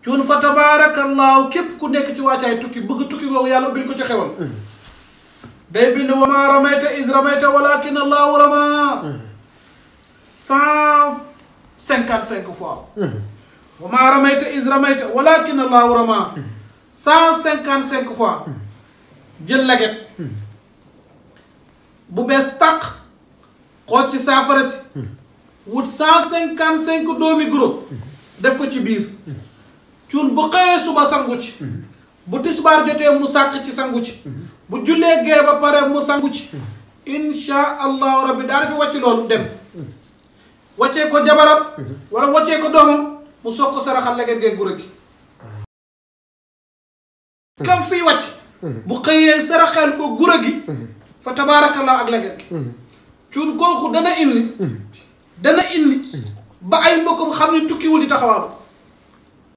cuun fa tabaarakallaahu képp ku nekk ci wàccaay tukki bëgg tukki googu yàlla ubbil ko ci xewal day bind wa maa ramayta iz ramayta walakin allahu rama 155 fois wa maa ramayta iz ramayta walakin allahu rama 155 fois jël laget bu bees tàq xooj ci saafara si wut 155 doomi guro def ko ci biir cuun bu xëyee suba sangu ci bu tisbaar jotee mu sàkk ci sangu ci bu jullee gee ba pare mu sangu ci insha allahu rabbi daana fi wàcc loolu dem wàccee ko jabaram wala wàccee ko doomam mu soog ko saraxal leget gee guro gi kam fii wàcc bu xëyee saraxal ko guro gi fa tabaarakallah ak leget gi cuun kooku dana indi ba ay mbokkam xam ne tukkiwul di taxawaalu